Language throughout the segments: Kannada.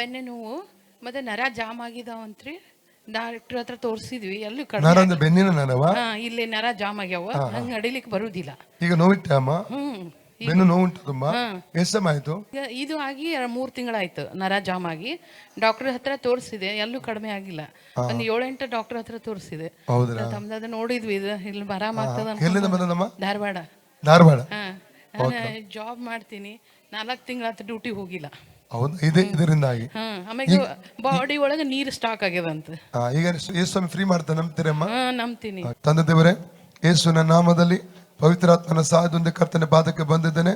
ಬೆನ್ನೆ ನೋವು ಮತ್ತೆ ನರ ಜಾಮ್ ಆಗಿದಾವಂತ್ರಿ. ಡಾಕ್ಟರ್ ಹತ್ರ ತೋರಿಸಿದ್ವಿ, ಎಲ್ಲೂ ನರ ಕಡಿಮೆ ಅಂದ್ರೆ ಬೆನ್ನಿನ ನರವ? ಇಲ್ಲಿ ನರ ಜಾಮ್ ಆಗ್ಯಾವ, ಹಂಗೆ ನಡಿಲಿಕ್ಕೆ ಬರುದಿಲ್ಲ. ಈಗ ನೋವಿಟ್ಟ ಅಮ್ಮ? ಈಗ ಬೆನ್ನು ನೋವು ಉಂಟು ತುಂಬಾ? ಎಷ್ಟು ಸಮಯ ಆಯ್ತು? ಇದು ಆಗಿ 3 ತಿಂಗಳಾಯ್ತು ನರ ಜಾಮ್ ಆಗಿ. ಡಾಕ್ಟರ್ ಹತ್ರ ತೋರಿಸಿದೆ, ಎಲ್ಲೂ ಕಡಿಮೆ ಆಗಿಲ್ಲ. ಒಂದು 7-8 ಡಾಕ್ಟರ್ ಹತ್ರ ತೋರಿಸಿದೆ. ಹೌದಾ? ತಮ್ದು ನೋಡಿದ್ವಿ, ಇದು ಇಲ್ಲಿ ಆರಾಮ ಆಗ್ತದ. ಎಲ್ಲಿಂದ ಬಂದದಮ್ಮ? ಧಾರವಾಡ. ಧಾರವಾಡ. ನಾನು ಜಾಬ್ ಮಾಡ್ತೀನಿ, 4 ತಿಂಗಳಾತ ಡ್ಯೂಟಿ ಹೋಗಿಲ್ಲ. ಹೌದು, ಇದರಿಂದಾಗಿ. ಆಮೇಲೆ ಬಾಡಿ ಒಳಗೆ ನೀರು ಸ್ಟಾಕ್ ಆಗ್ಯದಂತ. ಈಗ ಯೇಸು ಫ್ರೀ ಮಾಡ್ತಾ ನಂಬ್ತೀರಮ್ಮ? ನಂಬ್ತೀನಿ. ತಂದೆ ದೇವರೇ, ಯೇಸುವಿನ ನಾಮದಲ್ಲಿ ಪವಿತ್ರಾತ್ಮನ ಸಹಾಯದೊಂದಿಗೆ ಕರ್ತನ ಪಾದಕ್ಕೆ ಬಂದಿದ್ದೇನೆ.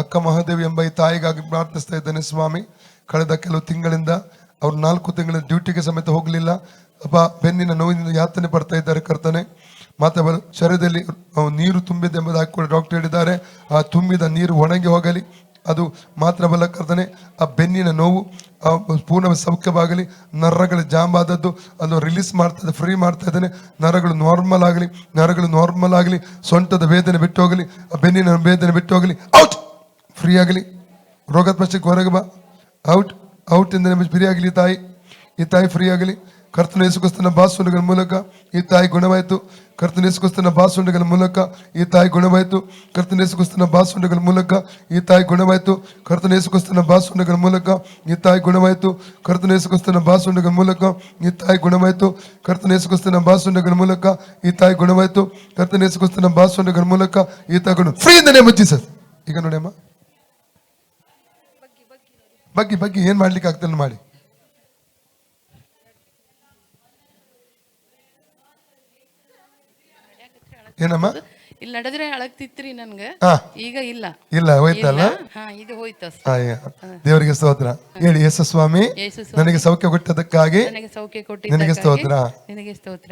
ಅಕ್ಕ ಮಹಾದೇವಿ ಎಂಬ ಈ ತಾಯಿಗಾಗಿ ಪ್ರಾರ್ಥಿಸ್ತಾ ಇದ್ದೇನೆ ಸ್ವಾಮಿ. ಕಳೆದ ಕೆಲವು ತಿಂಗಳಿಂದ ಅವ್ರು 4 ತಿಂಗಳ ಡ್ಯೂಟಿಗೆ ಸಮೇತ ಹೋಗಲಿಲ್ಲ ಅಪ್ಪ. ಬೆನ್ನಿನ ನೋವಿನಿಂದ ಯಾತನೆ ಪಡ್ತಾ ಇದ್ದಾರೆ ಕರ್ತನೆ. ಮತ್ತೆ ಅವರ ಶರೀರದಲ್ಲಿ ನೀರು ತುಂಬಿದೆ ಎಂಬುದಾಗಿ ಕೂಡ ಡಾಕ್ಟರ್ ಹೇಳಿದ್ದಾರೆ. ಆ ತುಂಬಿದ ನೀರು ಒಣಗಿ ಹೋಗಲಿ. ಅದು ಮಾತ್ರವಲ್ಲ ಕರ್ತನೆ, ಆ ಬೆನ್ನಿನ ನೋವು ಪೂರ್ಣ ಸೌಖ್ಯವಾಗಲಿ. ನರಗಳು ಜಾಮ್ ಆದದ್ದು ಅದು ರಿಲೀಸ್ ಮಾಡ್ತಾ ಫ್ರೀ ಮಾಡ್ತಾ ಇದ್ದೇನೆ. ನರಗಳು ನಾರ್ಮಲ್ ಆಗಲಿ, ನರಗಳು ನಾರ್ಮಲ್ ಆಗಲಿ. ಸೊಂಟದ ವೇದನೆ ಬಿಟ್ಟು ಹೋಗಲಿ, ಆ ಬೆನ್ನಿನ ವೇದನೆ ಬಿಟ್ಟು ಹೋಗಲಿ. ಔಟ್, ಫ್ರೀ ಆಗಲಿ. ರೋಗದ ಪಕ್ಷಕ್ಕೆ ಹೊರಗೆ ಬಾ. ಔಟ್, ಔಟ್ ಇಂದ ಫ್ರೀ ಆಗಲಿ. ಈ ತಾಯಿ ಫ್ರೀ ಆಗಲಿ. ಕರ್ತನ ಯೇಸು ಕ್ರಿಸ್ತನ ಬಾಸುಂಡಗಳ ಮೂಲಕ ಈ ತಾಯಿ ಗುಣವಾಯಿತು. ಕರ್ತನ ಯೇಸು ಕ್ರಿಸ್ತನ ಬಾಸುಂಡಗಳ ಮೂಲಕ ಈ ತಾಯಿ ಗುಣವಾಯಿತು. ಕರ್ತನ ಯೇಸು ಕ್ರಿಸ್ತನ ಬಾಸುಂಡಗಳ ಮೂಲಕ ಈ ತಾಯಿ ಗುಣವಾಯಿತು. ಕರ್ತನ ಯೇಸು ಕ್ರಿಸ್ತನ ಬಾಸುಂಡಗಳ ಮೂಲಕ ಈ ತಾಯಿ ಗುಣವಾಯಿತು. ಕರ್ತನ ಯೇಸು ಕ್ರಿಸ್ತನ ಬಾಸುಂಡಗಳ ಮೂಲಕ ಈ ತಾಯಿ ಗುಣವಾಯಿತು. ಕರ್ತನ ಯೇಸು ಕ್ರಿಸ್ತನ ಬಾಸುಂಡಗಳ ಮೂಲಕ ಈ ತಾಯಿ ಗುಣವಾಯಿತು. ಕರ್ತನ ಯೇಸು ಕ್ರಿಸ್ತನ ಬಾಸುಂಡಗಳ ಮೂಲಕ ಈ ತಾಯಿ ಗುಣ ಫ್ರೀ ಇಂದ ನೇಮ್ ಆಫ್ ಜೀಸಸ್. ಈಗ ನೋಡಿ ಅಮ್ಮ, ಬಗ್ಗೆ ಏನ್ ಮಾಡ್ಲಿಕ್ಕೆ ಆಗ್ತದೆ ಮಾಡಿ. ಏನಮ್ಮ? ಇಲ್ಲಿ ನಡೆದ್ರೆ ಅಳಗ್ತಿತ್ರಿ ನನ್ಗೆ, ಈಗ ಇಲ್ಲ. ಹೋಯ್ತಲ್ಲ? ಇದು ಹೋಯ್ತ. ದೇವರಿಗೆ ಸ್ತೋತ್ರ ಹೇಳಿ. ಯೇಸು ಸ್ವಾಮಿ, ನನಗೆ ಸೌಖ್ಯ ಕೊಟ್ಟದಕ್ಕಾಗಿ ನನಗೆ ಸೌಖ್ಯ ನಿನಗೆ ಸ್ತೋತ್ರ. ನಿನಗೆ ಸ್ತೋತ್ರ.